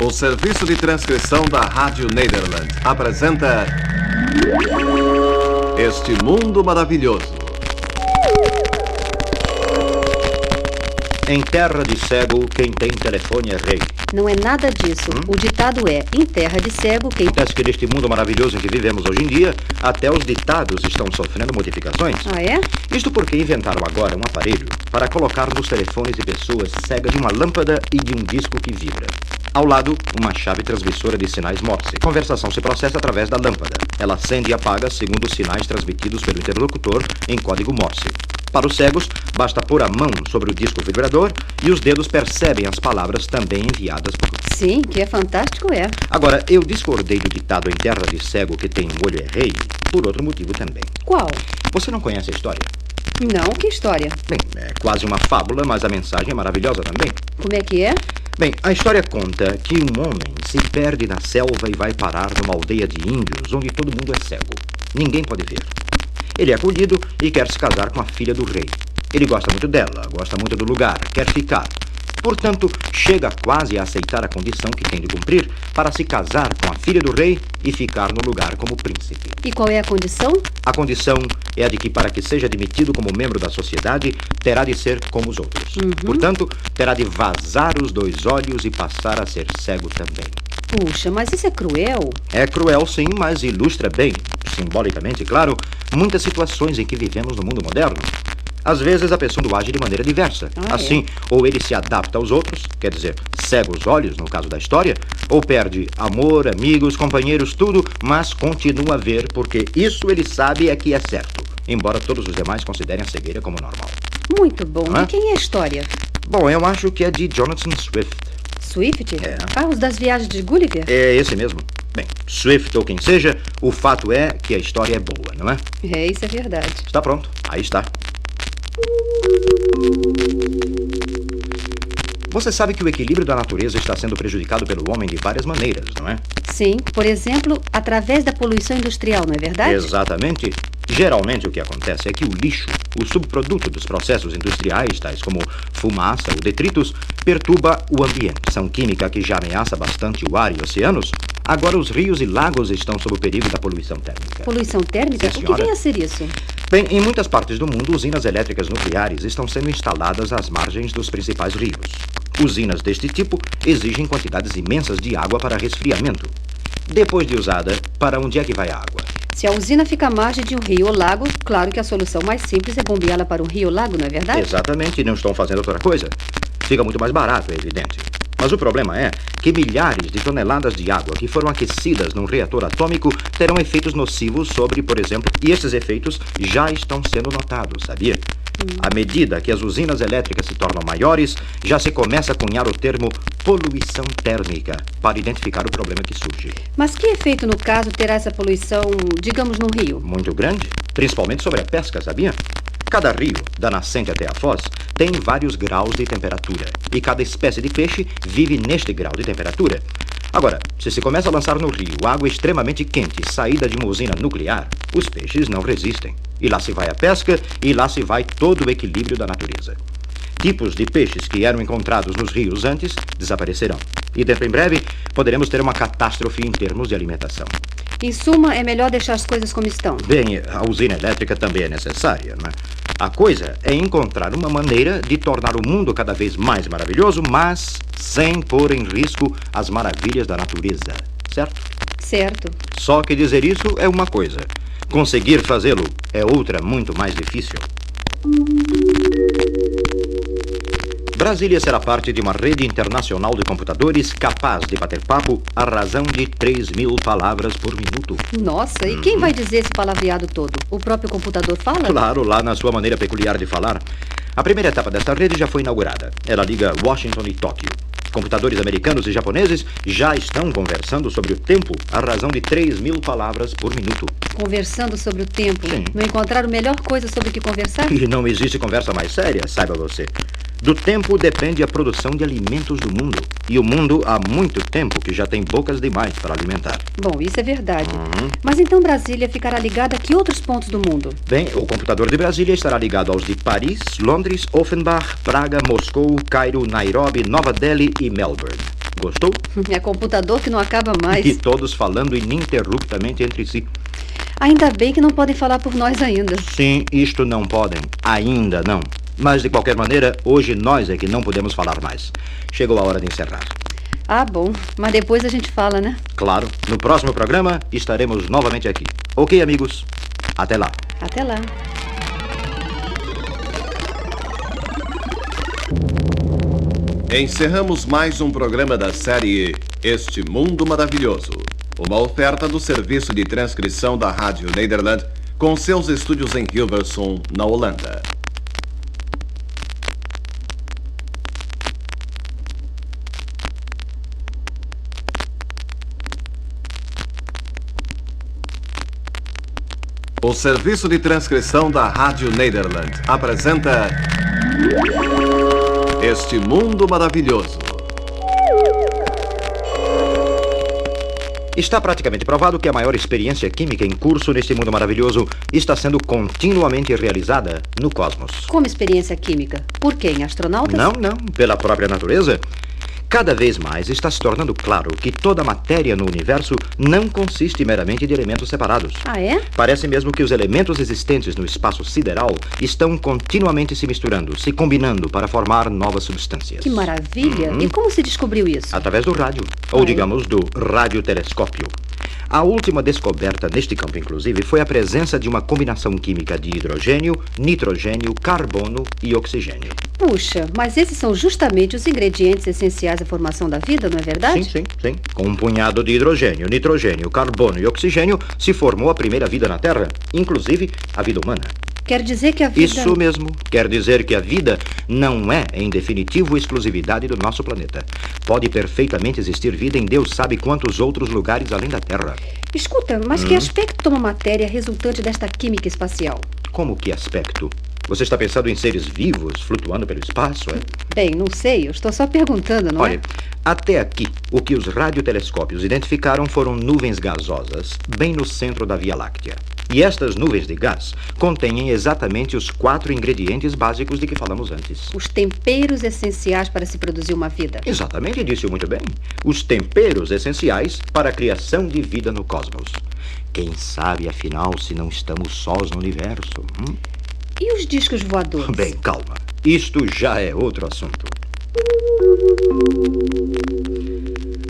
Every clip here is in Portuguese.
O serviço de transcrição da Rádio Nederland apresenta Este Mundo Maravilhoso. Em terra de cego, quem tem telefone é rei. Não é nada disso. O ditado é, em terra de cego, quem... Acontece que neste mundo maravilhoso em que vivemos hoje em dia, até os ditados estão sofrendo modificações. Ah, é? Isto porque inventaram agora um aparelho para colocar nos telefones de pessoas cegas uma lâmpada e de um disco que vibra. Ao lado, uma chave transmissora de sinais Morse. A conversação se processa através da lâmpada. Ela acende e apaga segundo os sinais transmitidos pelo interlocutor em código Morse. Para os cegos, basta pôr a mão sobre o disco vibrador e os dedos percebem as palavras também enviadas por... Sim, que é fantástico, é. Agora, eu discordei do ditado em terra de cego que tem um olho é rei por outro motivo também. Qual? Você não conhece a história? Não, que história? Bem, é quase uma fábula, mas a mensagem é maravilhosa também. Como é que é? Bem, a história conta que um homem se perde na selva e vai parar numa aldeia de índios onde todo mundo é cego. Ninguém pode ver. Ele é acolhido e quer se casar com a filha do rei. Ele gosta muito dela, gosta muito do lugar, quer ficar. Portanto, chega quase a aceitar a condição que tem de cumprir para se casar com a filha do rei e ficar no lugar como príncipe. E qual é a condição? A condição é a de que, para que seja admitido como membro da sociedade, terá de ser como os outros. Portanto, terá de vazar os 2 olhos e passar a ser cego também. Puxa, mas isso é cruel. É cruel, sim, mas ilustra bem, simbolicamente, claro, muitas situações em que vivemos no mundo moderno. Às vezes a pessoa age de maneira diversa. Assim, ou ele se adapta aos outros, quer dizer, cega os olhos, no caso da história, ou perde amor, amigos, companheiros, tudo, mas continua a ver, porque isso ele sabe é que é certo, embora todos os demais considerem a cegueira como normal. Muito bom. E quem é a história? Bom, eu acho que é de Jonathan Swift. Swift? É. Ah, os das viagens de Gulliver? É esse mesmo. Bem, Swift ou quem seja, o fato é que a história é boa, não é? É, isso é verdade. Está pronto, aí está. Você sabe que o equilíbrio da natureza está sendo prejudicado pelo homem de várias maneiras, não é? Sim, por exemplo, através da poluição industrial, não é verdade? Exatamente. Geralmente o que acontece é que o lixo, o subproduto dos processos industriais, tais como fumaça ou detritos, perturba o ambiente. São química que já ameaça bastante o ar e oceanos. Agora os rios e lagos estão sob o perigo da poluição térmica. Poluição térmica? Sim, o que vem a ser isso? Bem, em muitas partes do mundo, usinas elétricas nucleares estão sendo instaladas às margens dos principais rios. Usinas deste tipo exigem quantidades imensas de água para resfriamento. Depois de usada, para onde é que vai a água? Se a usina fica à margem de um rio ou lago, claro que a solução mais simples é bombeá-la para um rio ou lago, não é verdade? Exatamente, e não estão fazendo outra coisa. Fica muito mais barato, é evidente. Mas o problema é que milhares de toneladas de água que foram aquecidas num reator atômico terão efeitos nocivos sobre, por exemplo, e esses efeitos já estão sendo notados, sabia? À medida que as usinas elétricas se tornam maiores, já se começa a cunhar o termo poluição térmica para identificar o problema que surge. Mas que efeito, no caso, terá essa poluição, digamos, num rio? Muito grande, principalmente sobre a pesca, sabia? Cada rio, da nascente até a foz, tem vários graus de temperatura, e cada espécie de peixe vive neste grau de temperatura. Agora, se se começa a lançar no rio água extremamente quente, saída de uma usina nuclear, os peixes não resistem. E lá se vai a pesca, e lá se vai todo o equilíbrio da natureza. Tipos de peixes que eram encontrados nos rios antes desaparecerão. E dentro em breve, poderemos ter uma catástrofe em termos de alimentação. Em suma, é melhor deixar as coisas como estão. Bem, a usina elétrica também é necessária, não é? A coisa é encontrar uma maneira de tornar o mundo cada vez mais maravilhoso, mas sem pôr em risco as maravilhas da natureza, certo? Certo. Só que dizer isso é uma coisa. Conseguir fazê-lo é outra muito mais difícil. Brasília será parte de uma rede internacional de computadores capaz de bater papo à razão de 3.000 palavras por minuto. Nossa, e quem vai dizer esse palavreado todo? O próprio computador fala? Claro, lá na sua maneira peculiar de falar. A primeira etapa desta rede já foi inaugurada. Ela liga Washington e Tóquio. Computadores americanos e japoneses já estão conversando sobre o tempo à razão de 3.000 palavras por minuto. Conversando sobre o tempo? Sim. Não encontraram melhor coisa sobre o que conversar? E não existe conversa mais séria, saiba você. Do tempo depende a produção de alimentos do mundo. E o mundo há muito tempo que já tem bocas demais para alimentar. Bom, isso é verdade. Mas então Brasília ficará ligada a que outros pontos do mundo? Bem, o computador de Brasília estará ligado aos de Paris, Londres, Offenbach, Praga, Moscou, Cairo, Nairobi, Nova Delhi e Melbourne. Gostou? É computador que não acaba mais. E todos falando ininterruptamente entre si. Ainda bem que não podem falar por nós ainda. Sim, isto não podem. Ainda não. Mas, de qualquer maneira, hoje nós é que não podemos falar mais. Chegou a hora de encerrar. Ah, bom. Mas depois a gente fala, né? Claro, no próximo programa estaremos novamente aqui. Ok, amigos? Até lá. Até lá. Encerramos mais um programa da série Este Mundo Maravilhoso. Uma oferta do serviço de transcrição da Rádio Nederland com seus estúdios em Hilversum, na Holanda. O serviço de transcrição da Rádio Nederland apresenta Este Mundo Maravilhoso. Está praticamente provado que a maior experiência química em curso neste mundo maravilhoso está sendo continuamente realizada no cosmos. Como experiência química? Por quem? Astronautas? Não, pela própria natureza. Cada vez mais está se tornando claro que toda a matéria no universo não consiste meramente de elementos separados. Ah, é? Parece mesmo que os elementos existentes no espaço sideral estão continuamente se misturando, se combinando para formar novas substâncias. Que maravilha! E como se descobriu isso? Através do rádio, ou digamos do radiotelescópio. A última descoberta neste campo, inclusive, foi a presença de uma combinação química de hidrogênio, nitrogênio, carbono e oxigênio. Puxa, mas esses são justamente os ingredientes essenciais à formação da vida, não é verdade? Sim. Com um punhado de hidrogênio, nitrogênio, carbono e oxigênio, se formou a primeira vida na Terra, inclusive a vida humana. Quer dizer que a vida... Isso mesmo. Quer dizer que a vida não é, em definitivo, exclusividade do nosso planeta. Pode perfeitamente existir vida em Deus sabe quantos outros lugares além da Terra. Escuta, mas que aspecto toma a matéria resultante desta química espacial? Como que aspecto? Você está pensando em seres vivos flutuando pelo espaço, é? Bem, não sei, eu estou só perguntando, não Olha, é? até aqui, o que os radiotelescópios identificaram foram nuvens gasosas, bem no centro da Via Láctea. E estas nuvens de gás contêm exatamente os 4 ingredientes básicos de que falamos antes. Os temperos essenciais para se produzir uma vida. Exatamente, disse-o muito bem. Os temperos essenciais para a criação de vida no cosmos. Quem sabe, afinal, se não estamos sós no universo? E os discos voadores? Bem, calma. Isto já é outro assunto.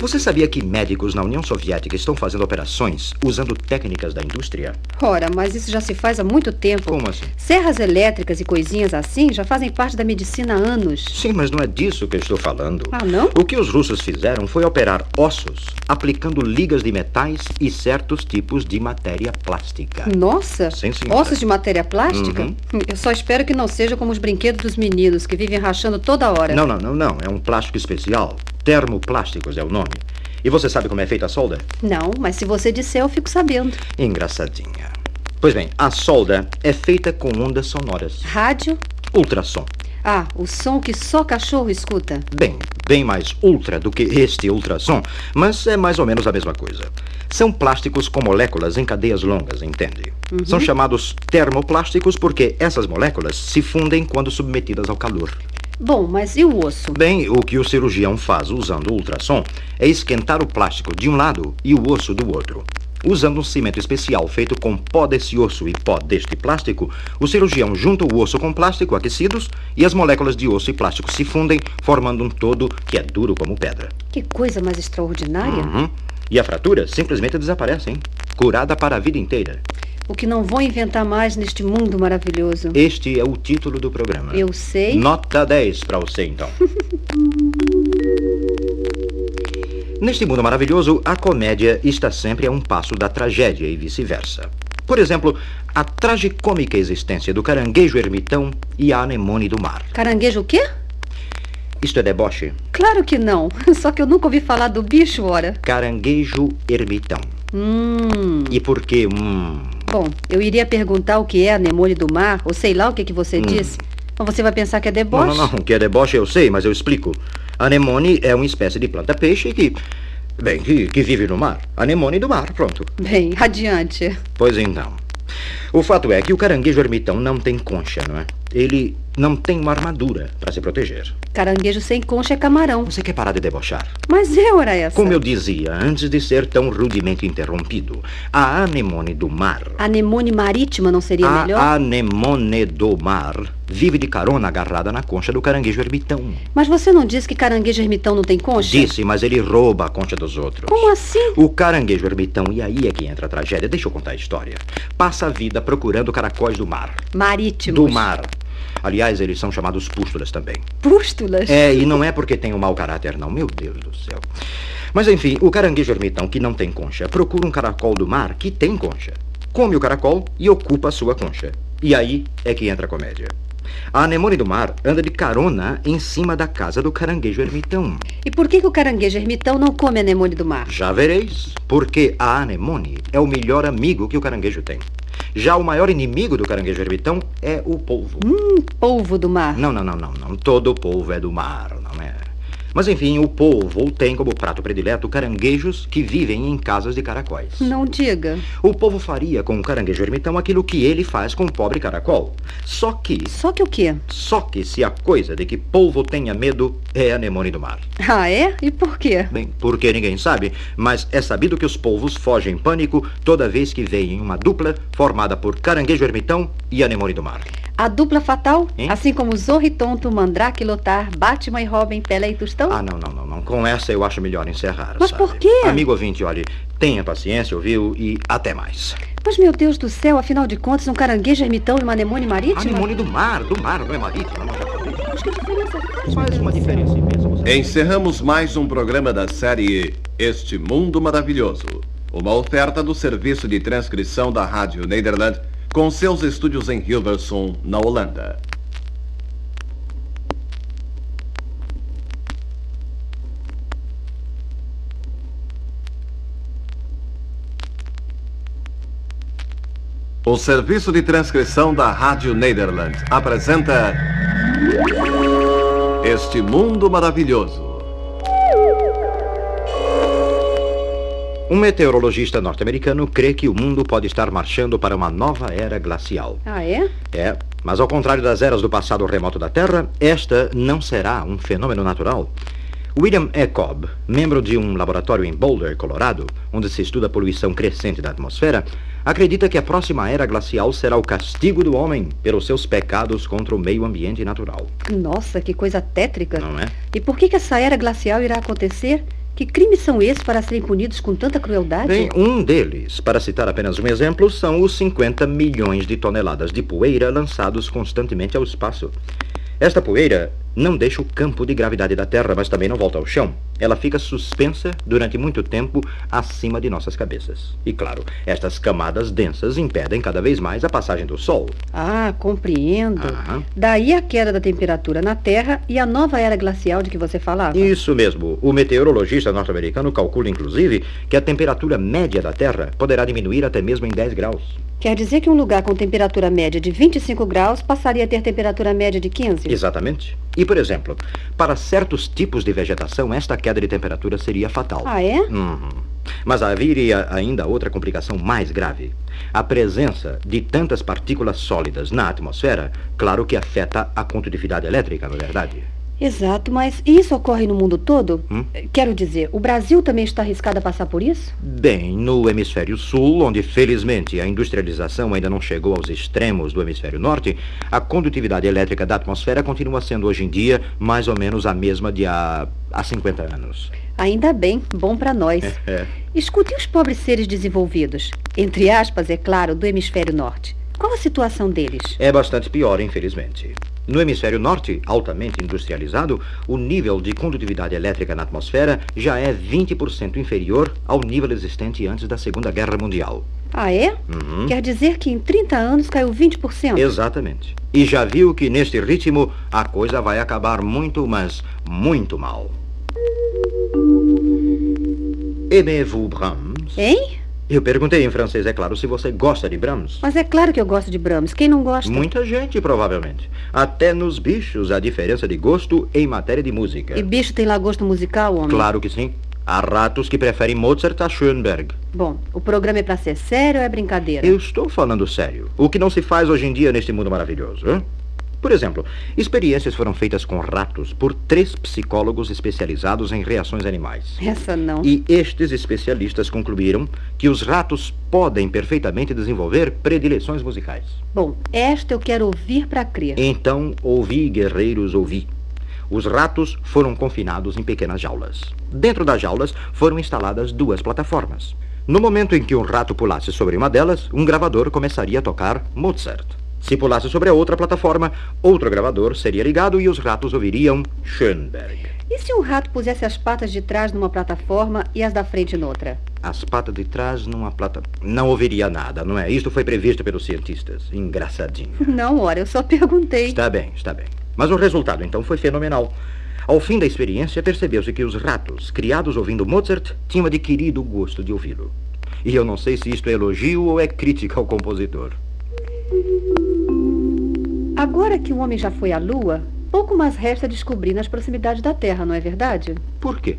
Você sabia que médicos na União Soviética estão fazendo operações usando técnicas da indústria? Ora, mas isso já se faz há muito tempo. Como assim? Serras elétricas e coisinhas assim já fazem parte da medicina há anos. Sim, mas não é disso que eu estou falando. Ah, não? O que os russos fizeram foi operar ossos, aplicando ligas de metais e certos tipos de matéria plástica. Nossa! Sim, senhora. Ossos de matéria plástica? Eu só espero que não seja como os brinquedos dos meninos, que vivem rachando toda hora. Não. É um plástico especial. Termoplásticos é o nome. E você sabe como é feita a solda? Não, mas se você disser, eu fico sabendo. Engraçadinha. Pois bem, a solda é feita com ondas sonoras. Rádio? Ultrassom. Ah, o som que só cachorro escuta. Bem mais ultra do que este ultrassom, mas é mais ou menos a mesma coisa. São plásticos com moléculas em cadeias longas, entende? São chamados termoplásticos porque essas moléculas se fundem quando submetidas ao calor. Bom, mas e o osso? Bem, o que o cirurgião faz usando o ultrassom é esquentar o plástico de um lado e o osso do outro. Usando um cimento especial feito com pó desse osso e pó deste plástico, o cirurgião junta o osso com plástico aquecidos e as moléculas de osso e plástico se fundem, formando um todo que é duro como pedra. Que coisa mais extraordinária. E a fratura simplesmente desaparece, hein? Curada para a vida inteira. O que não vou inventar mais neste mundo maravilhoso. Este é o título do programa. Eu sei. Nota 10 para você, então. Neste mundo maravilhoso, a comédia está sempre a um passo da tragédia e vice-versa. Por exemplo, a tragicômica existência do caranguejo ermitão e a anemone do mar. Caranguejo o quê? Isto é deboche? Claro que não. Só que eu nunca ouvi falar do bicho, ora. Caranguejo ermitão. E por que Bom, eu iria perguntar o que é anemone do mar, ou sei lá o que você disse. Mas você vai pensar que é deboche? Não. O que é deboche eu sei, mas eu explico. Anemone é uma espécie de planta-peixe que vive no mar. Anemone do mar, pronto. Bem, adiante. Pois então. O fato é que o caranguejo ermitão não tem concha, não é? ele não tem uma armadura para se proteger. Caranguejo sem concha é camarão. Você quer parar de debochar? Mas ora essa. Como eu dizia, antes de ser tão rudemente interrompido, a anemone do mar... Anemone marítima não seria melhor? A anemone do mar vive de carona agarrada na concha do caranguejo ermitão. Mas você não disse que caranguejo ermitão não tem concha? Disse, mas ele rouba a concha dos outros. Como assim? O caranguejo ermitão, e aí é que entra a tragédia, deixa eu contar a história, passa a vida procurando caracóis do mar. Marítimos. Do mar. Aliás, eles são chamados pústulas também. Pústulas? É, e não é porque tem um mau caráter, não. Meu Deus do céu. Mas, enfim, o caranguejo ermitão que não tem concha procura um caracol do mar que tem concha. Come o caracol e ocupa a sua concha. E aí é que entra a comédia. A anemone do mar anda de carona em cima da casa do caranguejo ermitão. E por que o caranguejo ermitão não come anemone do mar? Já vereis, porque a anemone é o melhor amigo que o caranguejo tem. Já o maior inimigo do caranguejo ermitão é o polvo. Polvo do mar. Não. Todo polvo é do mar, não é? Mas, enfim, o polvo tem como prato predileto caranguejos que vivem em casas de caracóis. Não diga. O polvo faria com o caranguejo ermitão aquilo que ele faz com o pobre caracol. Só que o quê? Só que se a coisa de que polvo tenha medo é a anemone do mar. Ah, é? E por quê? Bem, porque ninguém sabe, mas é sabido que os polvos fogem em pânico toda vez que veem uma dupla formada por caranguejo ermitão e anemone do mar. A dupla fatal? Hein? Assim como Zorro e Tonto, Mandrake e Lotar, Batman e Robin, Pelé e Tostão? Ah, não. Com essa eu acho melhor encerrar, Mas sabe? por quê? Amigo ouvinte, olhe, tenha paciência, ouviu? E até mais. Mas, meu Deus do céu, afinal de contas, um caranguejo ermitão e uma anemone marítima? Anemone do mar, não é marítima, não já falei. Mas que diferença faz uma diferença imensa. Você... Encerramos mais um programa da série Este Mundo Maravilhoso. Uma oferta do serviço de transcrição da Rádio Nederland com seus estúdios em Hilversum, na Holanda. O serviço de transcrição da Rádio Nederland apresenta Este Mundo Maravilhoso. Um meteorologista norte-americano crê que o mundo pode estar marchando para uma nova era glacial. Ah, é? É, mas ao contrário das eras do passado remoto da Terra, esta não será um fenômeno natural. William E. Cobb, membro de um laboratório em Boulder, Colorado, onde se estuda a poluição crescente da atmosfera, acredita que a próxima era glacial será o castigo do homem pelos seus pecados contra o meio ambiente natural. Nossa, que coisa tétrica. Não é? E por que essa era glacial irá acontecer? Que crimes são esses para serem punidos com tanta crueldade? Bem, um deles, para citar apenas um exemplo, são os 50 milhões de toneladas de poeira lançados constantemente ao espaço. Esta poeira não deixa o campo de gravidade da Terra, mas também não volta ao chão. Ela fica suspensa durante muito tempo acima de nossas cabeças. E claro, estas camadas densas impedem cada vez mais a passagem do Sol. Ah, compreendo. Aham. Daí a queda da temperatura na Terra e a nova era glacial de que você falava. Isso mesmo. O meteorologista norte-americano calcula, inclusive, que a temperatura média da Terra poderá diminuir até mesmo em 10 graus. Quer dizer que um lugar com temperatura média de 25 graus passaria a ter temperatura média de 15? Exatamente. E, por exemplo, para certos tipos de vegetação, esta queda de temperatura seria fatal. Ah, é? Mas haveria ainda outra complicação mais grave. A presença de tantas partículas sólidas na atmosfera, claro que afeta a condutividade elétrica, não é verdade? Exato, mas isso ocorre no mundo todo? Quero dizer, o Brasil também está arriscado a passar por isso? Bem, no hemisfério sul, onde felizmente a industrialização ainda não chegou aos extremos do hemisfério norte, a condutividade elétrica da atmosfera continua sendo hoje em dia mais ou menos a mesma de há 50 anos. Ainda bem, bom para nós. Escutem os pobres seres desenvolvidos, entre aspas, é claro, do hemisfério norte. Qual a situação deles? É bastante pior, infelizmente. No hemisfério norte, altamente industrializado, o nível de condutividade elétrica na atmosfera já é 20% inferior ao nível existente antes da Segunda Guerra Mundial. Ah, é? Quer dizer que em 30 anos caiu 20%? Exatamente. E já viu que neste ritmo a coisa vai acabar muito, mas muito mal. Aimez-vous Brahms? Hein? Eu perguntei em francês, é claro, se você gosta de Brahms. Mas é claro que eu gosto de Brahms. Quem não gosta? Muita gente, provavelmente. Até nos bichos há diferença de gosto em matéria de música. E bicho tem lá gosto musical, homem? Claro que sim. Há ratos que preferem Mozart a Schoenberg. Bom, o programa é pra ser sério ou é brincadeira? Eu estou falando sério. O que não se faz hoje em dia neste mundo maravilhoso, hein? Por exemplo, experiências foram feitas com ratos por 3 psicólogos especializados em reações animais. Essa não. E estes especialistas concluíram que os ratos podem perfeitamente desenvolver predileções musicais. Bom, esta eu quero ouvir para crer. Então, ouvi, guerreiros, ouvi. Os ratos foram confinados em pequenas jaulas. Dentro das jaulas foram instaladas 2 plataformas. No momento em que um rato pulasse sobre uma delas, um gravador começaria a tocar Mozart. Se pulasse sobre a outra plataforma, outro gravador seria ligado e os ratos ouviriam Schönberg. E se um rato pusesse as patas de trás numa plataforma e as da frente noutra? As patas de trás numa plataforma... Não ouviria nada, não é? Isto foi previsto pelos cientistas. Engraçadinho. Não, ora, eu só perguntei. Está bem, está bem. Mas o resultado, então, foi fenomenal. Ao fim da experiência, percebeu-se que os ratos, criados ouvindo Mozart, tinham adquirido o gosto de ouvi-lo. E eu não sei se isto é elogio ou é crítica ao compositor. Agora que o homem já foi à Lua, pouco mais resta descobrir nas proximidades da Terra, não é verdade? Por quê?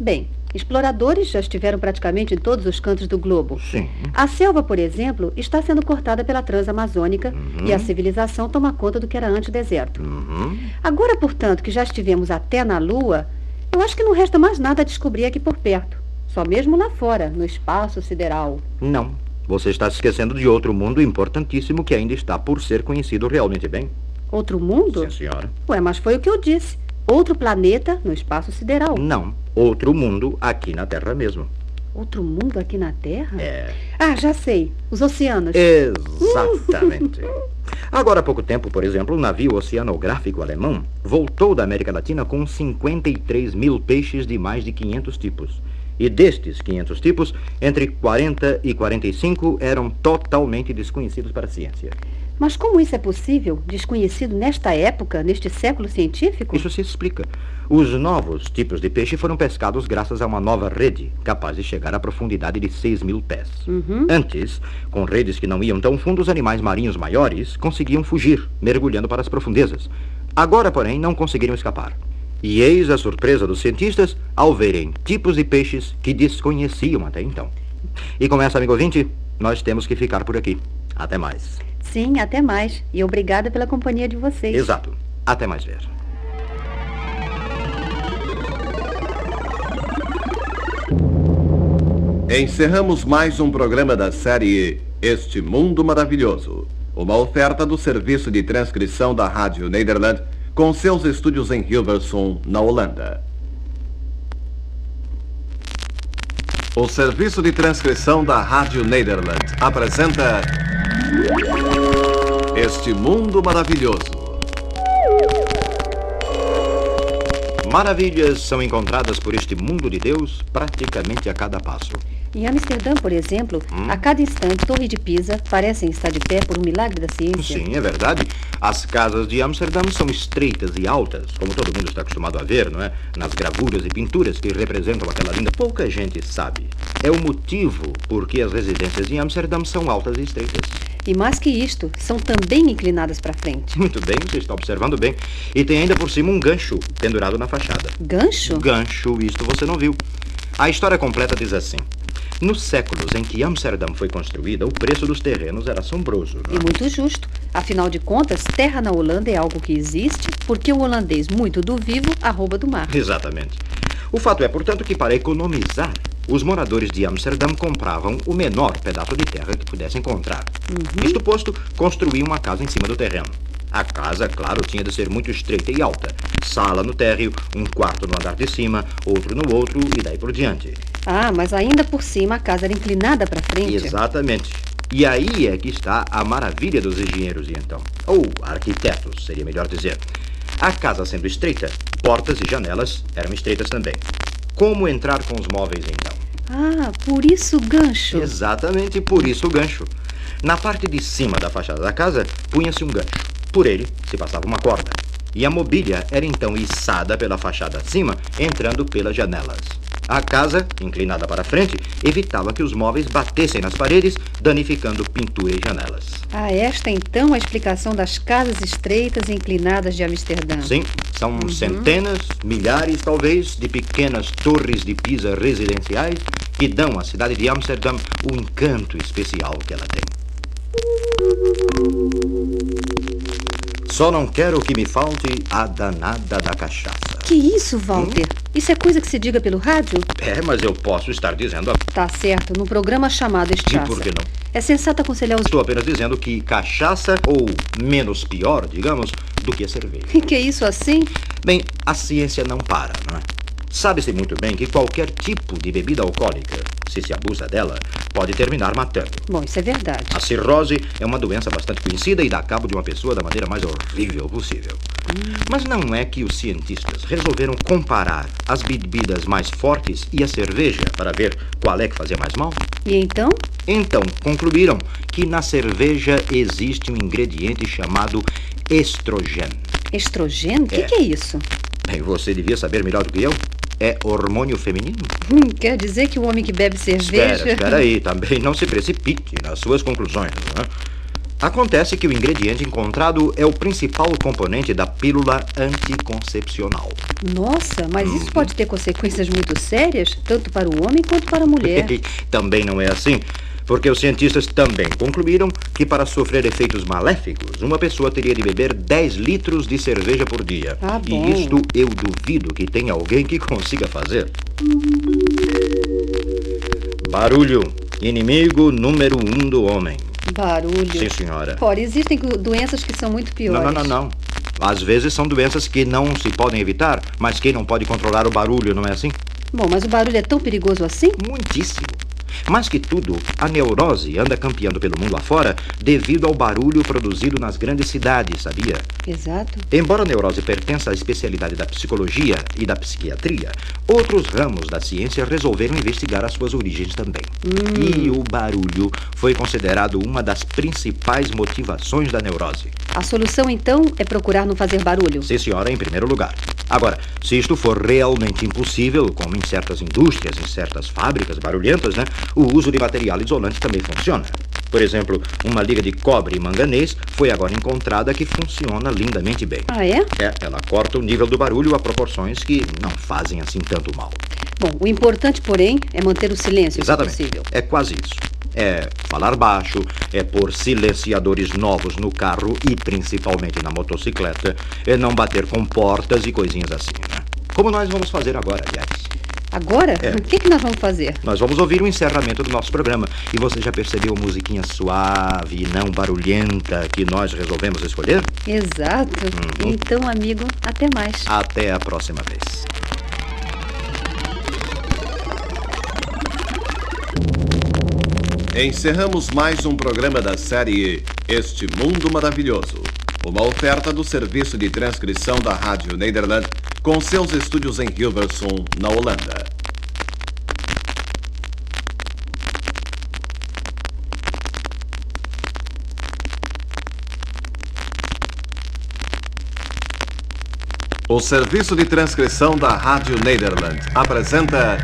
Bem, exploradores já estiveram praticamente em todos os cantos do globo. Sim. A selva, por exemplo, está sendo cortada pela Transamazônica e a civilização toma conta do que era antes deserto. Agora, portanto, que já estivemos até na Lua, eu acho que não resta mais nada a descobrir aqui por perto. Só mesmo lá fora, no espaço sideral. Não. Você está se esquecendo de outro mundo importantíssimo que ainda está por ser conhecido realmente bem. Outro mundo? Sim, senhora. Ué, mas foi o que eu disse. Outro planeta no espaço sideral. Não. Outro mundo aqui na Terra mesmo. Outro mundo aqui na Terra? É. Ah, já sei. Os oceanos. Exatamente. Agora há pouco tempo, por exemplo, um navio oceanográfico alemão voltou da América Latina com 53 mil peixes de mais de 500 tipos. E destes 500 tipos, entre 40 e 45 eram totalmente desconhecidos para a ciência. Mas como isso é possível, desconhecido nesta época, neste século científico? Isso se explica. Os novos tipos de peixe foram pescados graças a uma nova rede, capaz de chegar à profundidade de 6 mil pés. Antes, com redes que não iam tão fundo, os animais marinhos maiores conseguiam fugir, mergulhando para as profundezas. Agora, porém, não conseguiram escapar. E eis a surpresa dos cientistas ao verem tipos de peixes que desconheciam até então. E com essa, amigo ouvinte, nós temos que ficar por aqui. Até mais. Sim, até mais. E obrigada pela companhia de vocês. Exato. Até mais ver. Encerramos mais um programa da série Este Mundo Maravilhoso. Uma oferta do serviço de transcrição da Rádio Nederland, com seus estúdios em Hilversum, na Holanda. O serviço de transcrição da Rádio Nederland apresenta Este Mundo Maravilhoso. Maravilhas são encontradas por este mundo de Deus praticamente a cada passo. Em Amsterdã, por exemplo, a cada instante, torres de Pisa parecem estar de pé por um milagre da ciência. Sim, é verdade. As casas de Amsterdã são estreitas e altas, como todo mundo está acostumado a ver, não é? Nas gravuras e pinturas que representam aquela linda. Pouca gente sabe. É o motivo por que as residências em Amsterdã são altas e estreitas. E mais que isto, são também inclinadas para frente. Muito bem, você está observando bem. E tem ainda por cima um gancho pendurado na fachada. Gancho? Gancho, isto você não viu. A história completa diz assim. Nos séculos em que Amsterdã foi construída, o preço dos terrenos era assombroso. E muito justo. Afinal de contas, terra na Holanda é algo que existe, porque o holandês muito do vivo arroba do mar. Exatamente. O fato é, portanto, que para economizar, os moradores de Amsterdã compravam o menor pedaço de terra que pudessem encontrar. Isto posto, construíam uma casa em cima do terreno. A casa, claro, tinha de ser muito estreita e alta. Sala no térreo, um quarto no andar de cima, outro no outro e daí por diante. Ah, mas ainda por cima a casa era inclinada para frente. Exatamente. E aí é que está a maravilha dos engenheiros, e então. Ou arquitetos, seria melhor dizer. A casa sendo estreita, portas e janelas eram estreitas também. Como entrar com os móveis, então? Ah, por isso o gancho. Exatamente, por isso o gancho. Na parte de cima da fachada da casa, punha-se um gancho. Por ele se passava uma corda. E a mobília era então içada pela fachada acima, entrando pelas janelas. A casa, inclinada para frente, evitava que os móveis batessem nas paredes, danificando pintura e janelas. Ah, esta então a explicação das casas estreitas e inclinadas de Amsterdã. Sim, são centenas, milhares talvez, de pequenas torres de Pisa residenciais que dão à cidade de Amsterdã o encanto especial que ela tem. Só não quero que me falte a danada da cachaça. Que isso, Walter? Isso é coisa que se diga pelo rádio? É, mas eu posso estar dizendo... Tá certo, num programa chamado Estiaça. E por que não? É sensato aconselhar os... Estou apenas dizendo que cachaça, ou menos pior, digamos, do que a cerveja. E que é isso assim? Bem, a ciência não para, não é? Sabe-se muito bem que qualquer tipo de bebida alcoólica, se se abusa dela, pode terminar matando. Bom, isso é verdade. A cirrose é uma doença bastante conhecida e dá cabo de uma pessoa da maneira mais horrível possível. Mas não é que os cientistas resolveram comparar as bebidas mais fortes e a cerveja para ver qual é que fazia mais mal? E então? Então, concluíram que na cerveja existe um ingrediente chamado estrogênio. Estrogênio? O que é isso? Bem, você devia saber melhor do que eu. É hormônio feminino? Quer dizer que o homem que bebe cerveja... Espera aí, também não se precipite nas suas conclusões, não é? Acontece que o ingrediente encontrado é o principal componente da pílula anticoncepcional. Nossa, mas isso pode ter consequências muito sérias, tanto para o homem quanto para a mulher. Também não é assim, porque os cientistas também concluíram que para sofrer efeitos maléficos, uma pessoa teria de beber 10 litros de cerveja por dia. Ah, bom. E isto eu duvido que tenha alguém que consiga fazer. Barulho, inimigo número 1 do homem. Barulho. Sim, senhora. Ora, existem doenças que são muito piores. Não. Às vezes são doenças que não se podem evitar, mas quem não pode controlar o barulho, não é assim? Bom, mas o barulho é tão perigoso assim? Muitíssimo. Mais que tudo, a neurose anda campeando pelo mundo afora devido ao barulho produzido nas grandes cidades, sabia? Exato. Embora a neurose pertença à especialidade da psicologia e da psiquiatria, outros ramos da ciência resolveram investigar as suas origens também. E o barulho foi considerado uma das principais motivações da neurose. A solução, então, é procurar não fazer barulho? Sim, senhora, em primeiro lugar. Agora, se isto for realmente impossível, como em certas indústrias, em certas fábricas barulhentas, né, o uso de material isolante também funciona. Por exemplo, uma liga de cobre e manganês foi agora encontrada que funciona lindamente bem. Ah, é? Ela corta o nível do barulho a proporções que não fazem assim tanto mal. Bom, o importante, porém, é manter o silêncio, Exatamente. se possível. É quase isso. É falar baixo, é pôr silenciadores novos no carro e principalmente na motocicleta, é não bater com portas e coisinhas assim, né? Como nós vamos fazer agora, aliás. Agora? É. O que nós vamos fazer? Nós vamos ouvir o encerramento do nosso programa. E você já percebeu a musiquinha suave e não barulhenta que nós resolvemos escolher? Exato. Então, amigo, até mais. Até a próxima vez. Encerramos mais um programa da série Este Mundo Maravilhoso, uma oferta do serviço de transcrição da Rádio Nederland com seus estúdios em Hilversum, na Holanda. O serviço de transcrição da Rádio Nederland apresenta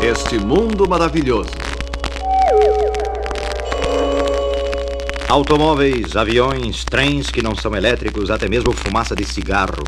Este Mundo Maravilhoso. Automóveis, aviões, trens que não são elétricos, até mesmo fumaça de cigarro.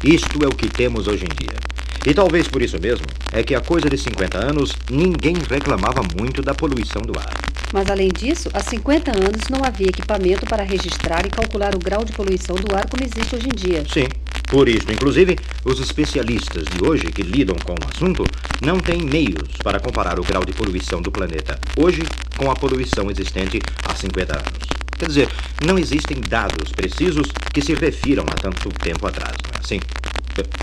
Isto é o que temos hoje em dia. E talvez por isso mesmo é que há coisa de 50 anos ninguém reclamava muito da poluição do ar. Mas, além disso, há 50 anos não havia equipamento para registrar e calcular o grau de poluição do ar como existe hoje em dia. Sim, por isso, inclusive, os especialistas de hoje que lidam com o assunto não têm meios para comparar o grau de poluição do planeta hoje com a poluição existente há 50 anos. Quer dizer, não existem dados precisos que se refiram a tanto tempo atrás, não é assim?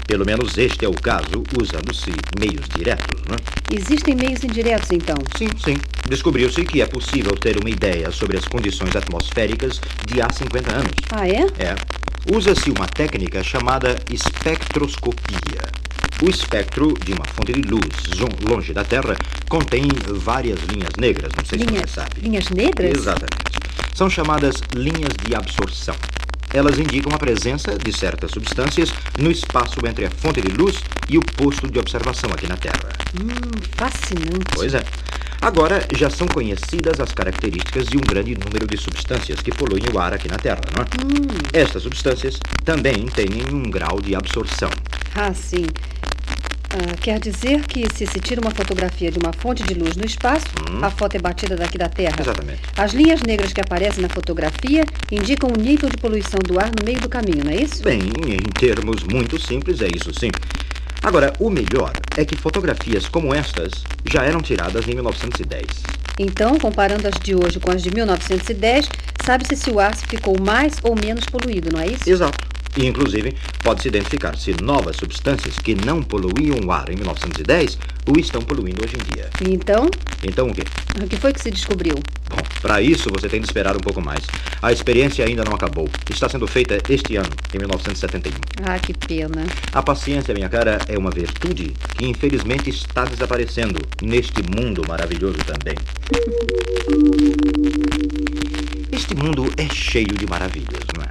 Pelo menos este é o caso, usando-se meios diretos, não é? Existem meios indiretos, então? Sim. Descobriu-se que é possível ter uma ideia sobre as condições atmosféricas de há 50 anos. Ah, é? É. Usa-se uma técnica chamada espectroscopia. O espectro de uma fonte de luz longe da Terra contém várias linhas negras, não sei se você sabe. Linhas negras? Exatamente. São chamadas linhas de absorção. Elas indicam a presença de certas substâncias no espaço entre a fonte de luz e o posto de observação aqui na Terra. Fascinante. Pois é. Agora, já são conhecidas as características de um grande número de substâncias que poluem o ar aqui na Terra, não é? Estas substâncias também têm um grau de absorção. Ah, sim. Quer dizer que se tira uma fotografia de uma fonte de luz no espaço, a foto é batida daqui da Terra. Exatamente. As linhas negras que aparecem na fotografia indicam o nível de poluição do ar no meio do caminho, não é isso? Bem, em termos muito simples, é isso sim. Agora, o melhor é que fotografias como estas já eram tiradas em 1910. Então, comparando as de hoje com as de 1910, sabe-se se o ar ficou mais ou menos poluído, não é isso? Exato. E, inclusive, pode-se identificar se novas substâncias que não poluíam o ar em 1910 o estão poluindo hoje em dia. E então, Então, o quê? o que foi que se descobriu? Bom, para isso você tem de esperar um pouco mais. A experiência ainda não acabou. Está sendo feita este ano, em 1971. Ah, que pena. A paciência, minha cara, é uma virtude que infelizmente está desaparecendo neste mundo maravilhoso também. Este mundo é cheio de maravilhas, não é?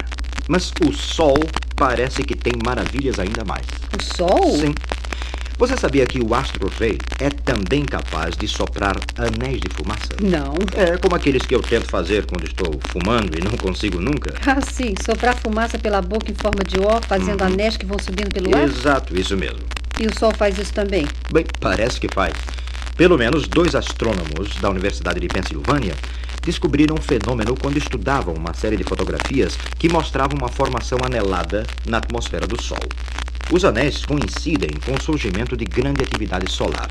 Mas o Sol parece que tem maravilhas ainda mais. O Sol? Sim. Você sabia que o astro-rei é também capaz de soprar anéis de fumaça? Não. É como aqueles que eu tento fazer quando estou fumando e não consigo nunca. Ah, sim, soprar fumaça pela boca em forma de O, fazendo anéis que vão subindo pelo ar? Exato, isso mesmo. E o Sol faz isso também? Bem, parece que faz. Pelo menos 2 astrônomos da Universidade de Pensilvânia descobriram um fenômeno quando estudavam uma série de fotografias que mostravam uma formação anelada na atmosfera do Sol. Os anéis coincidem com o surgimento de grande atividade solar.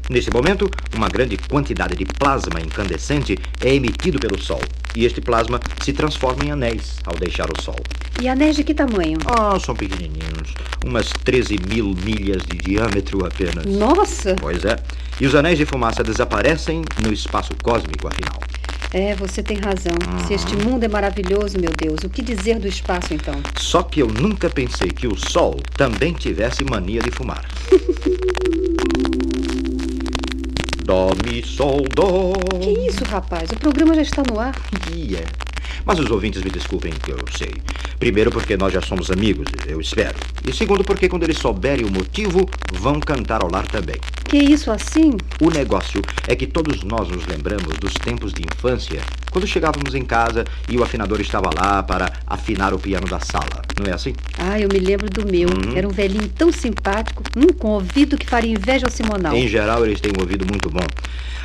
Nesse momento, uma grande quantidade de plasma incandescente é emitido pelo Sol, e este plasma se transforma em anéis ao deixar o Sol. E anéis de que tamanho? São pequenininhos, umas 13.000 milhas de diâmetro apenas. Nossa! Pois é, e os anéis de fumaça desaparecem no espaço cósmico, afinal. É, você tem razão. Se este mundo é maravilhoso, meu Deus, o que dizer do espaço, então? Só que eu nunca pensei que o Sol também tivesse mania de fumar. Dó, mi, sol, dó. Que isso, rapaz? O programa já está no ar. Mas os ouvintes me desculpem que eu sei. Primeiro porque nós já somos amigos, eu espero. E segundo porque quando eles souberem o motivo, vão cantar ao lar também. Que isso, assim? O negócio é que todos nós nos lembramos dos tempos de infância, quando chegávamos em casa e o afinador estava lá para afinar o piano da sala. Não é assim? Ah, eu me lembro do meu. Era um velhinho tão simpático, com ouvido que faria inveja ao Simonal. Em geral, eles têm um ouvido muito bom.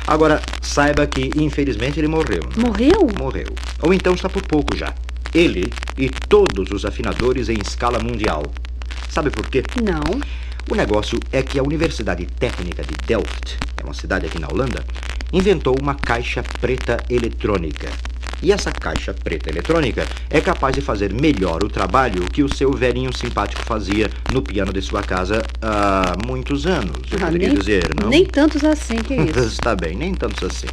Agora, saiba que, infelizmente, ele morreu. Morreu? Morreu. Ou então está por pouco já. Ele e todos os afinadores em escala mundial. Sabe por quê? Não. O negócio é que a Universidade Técnica de Delft, é uma cidade aqui na Holanda, inventou uma caixa preta eletrônica. E essa caixa preta eletrônica é capaz de fazer melhor o trabalho que o seu velhinho simpático fazia no piano de sua casa há muitos anos, eu poderia dizer, não? Nem tantos assim, que isso. Está bem, nem tantos assim.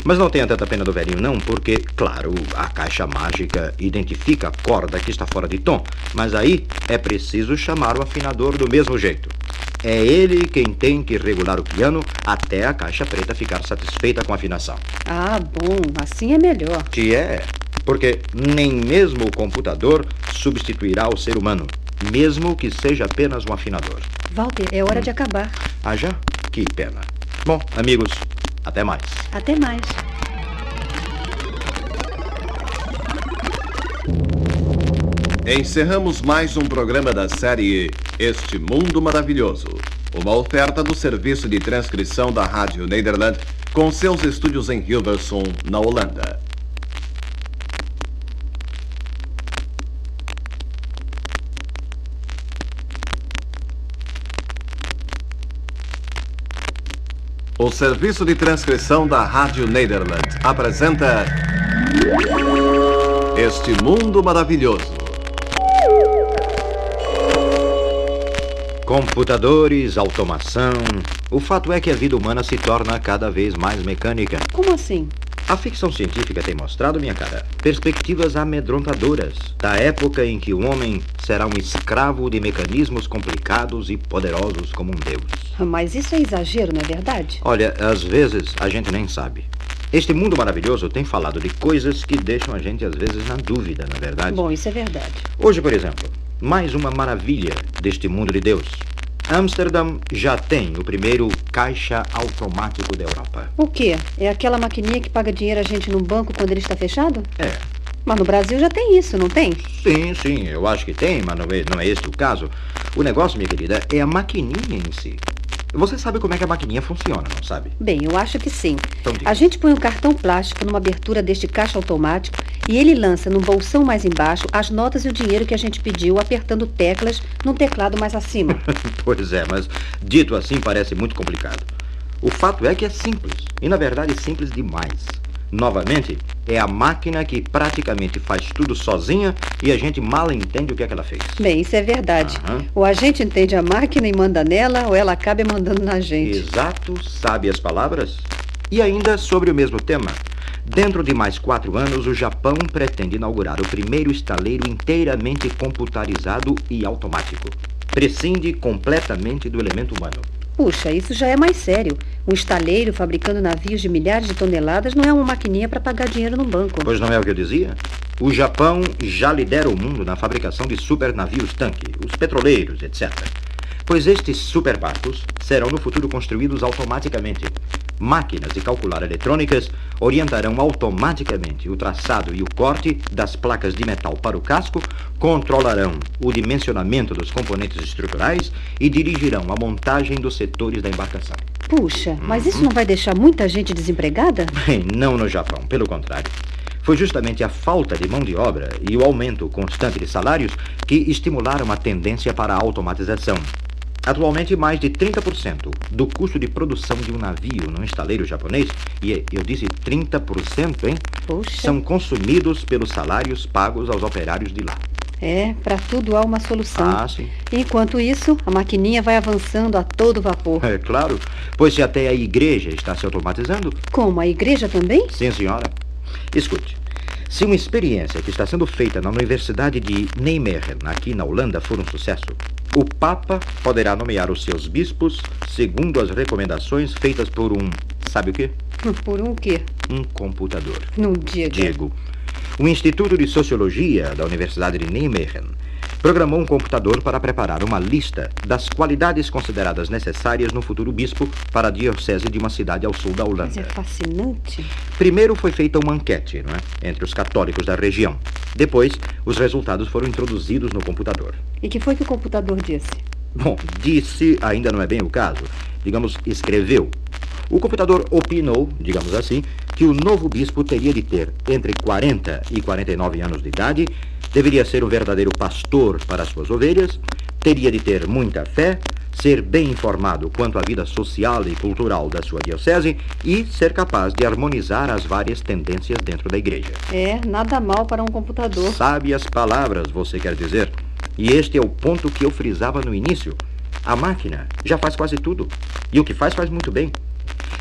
Mas não tenha tanta pena do velhinho, não, porque, claro, a caixa mágica identifica a corda que está fora de tom, mas aí é preciso chamar o afinador do mesmo jeito. É ele quem tem que regular o piano até a caixa preta ficar satisfeita com a afinação. Ah, bom, assim é melhor. Que é, porque nem mesmo o computador substituirá o ser humano, mesmo que seja apenas um afinador. Walter, é hora de acabar. Ah, já? Que pena. Bom, amigos, até mais. Até mais. Encerramos mais um programa da série Este Mundo Maravilhoso, uma oferta do serviço de transcrição da Rádio Nederland com seus estúdios em Hilversum, na Holanda. O serviço de transcrição da Rádio Nederland apresenta Este Mundo Maravilhoso. Computadores, automação. O fato é que a vida humana se torna cada vez mais mecânica. Como assim? A ficção científica tem mostrado, minha cara, perspectivas amedrontadoras da época em que o homem será um escravo de mecanismos complicados e poderosos como um deus. Mas isso é exagero, não é verdade? Olha, às vezes a gente nem sabe. Este mundo maravilhoso tem falado de coisas que deixam a gente às vezes na dúvida, não é verdade? Bom, isso é verdade. Hoje, por exemplo, mais uma maravilha deste mundo de Deus. Amsterdã já tem o primeiro caixa automático da Europa. O quê? É aquela maquininha que paga dinheiro a gente no banco quando ele está fechado? É. Mas no Brasil já tem isso, não tem? Sim, eu acho que tem, mas não é esse o caso. O negócio, minha querida, é a maquininha em si. Você sabe como é que a maquininha funciona, não sabe? Bem, eu acho que sim. Então diga. A gente põe um cartão plástico numa abertura deste caixa automático e ele lança no bolsão mais embaixo as notas e o dinheiro que a gente pediu apertando teclas num teclado mais acima. Pois é, mas dito assim parece muito complicado. O fato é que é simples, e na verdade simples demais. Novamente, é a máquina que praticamente faz tudo sozinha e a gente mal entende o que é que ela fez. Bem, isso é verdade. Aham. Ou a gente entende a máquina e manda nela, ou ela acaba mandando na gente. Exato, sabe as palavras? E ainda sobre o mesmo tema. Dentro de mais 4 anos, o Japão pretende inaugurar o primeiro estaleiro inteiramente computarizado e automático. Prescinde completamente do elemento humano. Puxa, isso já é mais sério. Um estaleiro fabricando navios de milhares de toneladas não é uma maquininha para pagar dinheiro no banco. Pois não é o que eu dizia? O Japão já lidera o mundo na fabricação de supernavios-tanque, os petroleiros, etc. Pois estes superbarcos serão no futuro construídos automaticamente. Máquinas de calcular eletrônicas orientarão automaticamente o traçado e o corte das placas de metal para o casco, controlarão o dimensionamento dos componentes estruturais e dirigirão a montagem dos setores da embarcação. Puxa, mas isso não vai deixar muita gente desempregada? Bem, não no Japão, pelo contrário. Foi justamente a falta de mão de obra e o aumento constante de salários que estimularam a tendência para a automatização. Atualmente, mais de 30% do custo de produção de um navio num estaleiro japonês, e eu disse 30%, hein? Puxa. São consumidos pelos salários pagos aos operários de lá. É, para tudo há uma solução. Ah, sim. Enquanto isso, a maquininha vai avançando a todo vapor. É claro, pois se até a igreja está se automatizando... Como, a igreja também? Sim, senhora. Escute, se uma experiência que está sendo feita na Universidade de Nijmegen, aqui na Holanda, for um sucesso, o Papa poderá nomear os seus bispos segundo as recomendações feitas por um... Sabe o quê? Por um quê? Um computador. Não diga. Diego, o Instituto de Sociologia da Universidade de Nijmegen programou um computador para preparar uma lista das qualidades consideradas necessárias no futuro bispo para a diocese de uma cidade ao sul da Mas Holanda. é fascinante. Primeiro foi feita uma enquete, não é? Entre os católicos da região. Depois, os resultados foram introduzidos no computador. E que foi que o computador disse? Bom, disse ainda não é bem o caso. Digamos, escreveu. O computador opinou, digamos assim, que o novo bispo teria de ter entre 40 e 49 anos de idade, deveria ser um verdadeiro pastor para as suas ovelhas, teria de ter muita fé, ser bem informado quanto à vida social e cultural da sua diocese e ser capaz de harmonizar as várias tendências dentro da igreja. É, nada mal para um computador. Sabe as palavras, você quer dizer? E este é o ponto que eu frisava no início. A máquina já faz quase tudo. E o que faz muito bem.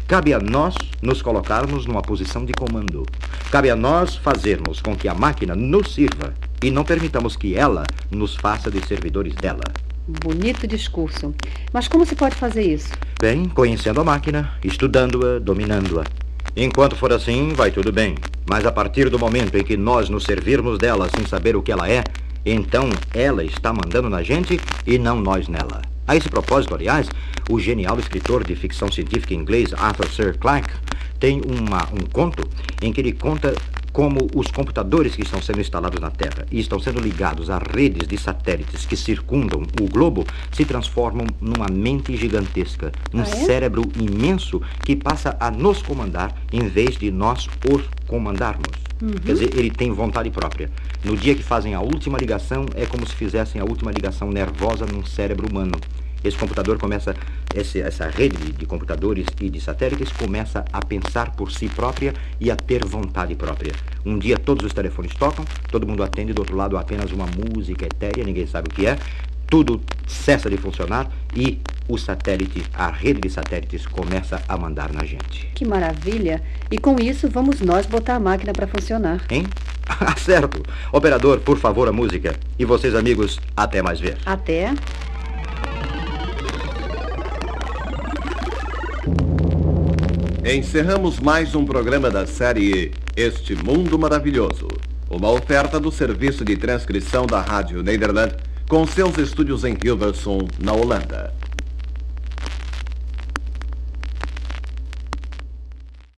Cabe a nós nos colocarmos numa posição de comando. Cabe a nós fazermos com que a máquina nos sirva e não permitamos que ela nos faça de servidores dela. Bonito discurso. Mas como se pode fazer isso? Bem, conhecendo a máquina, estudando-a, dominando-a. Enquanto for assim, vai tudo bem. Mas a partir do momento em que nós nos servirmos dela sem saber o que ela é, então ela está mandando na gente e não nós nela. A esse propósito, aliás, o genial escritor de ficção científica inglês Arthur C. Clarke tem um conto em que ele conta como os computadores que estão sendo instalados na Terra e estão sendo ligados a redes de satélites que circundam o globo se transformam numa mente gigantesca, num cérebro imenso que passa a nos comandar em vez de nós os comandarmos. Quer dizer, ele tem vontade própria. No dia que fazem a última ligação, é como se fizessem a última ligação nervosa num cérebro humano. Esse computador começa, essa rede de computadores e de satélites começa a pensar por si própria e a ter vontade própria. Um dia todos os telefones tocam, todo mundo atende, do outro lado apenas uma música etérea, ninguém sabe o que é, tudo cessa de funcionar e o satélite, a rede de satélites começa a mandar na gente. Que maravilha! E com isso vamos nós botar a máquina para funcionar. Hein? Ah, certo! Operador, por favor, a música. E vocês, amigos, até mais ver. Até. Encerramos mais um programa da série Este Mundo Maravilhoso, uma oferta do serviço de transcrição da Rádio Nederland com seus estúdios em Hilversum, na Holanda.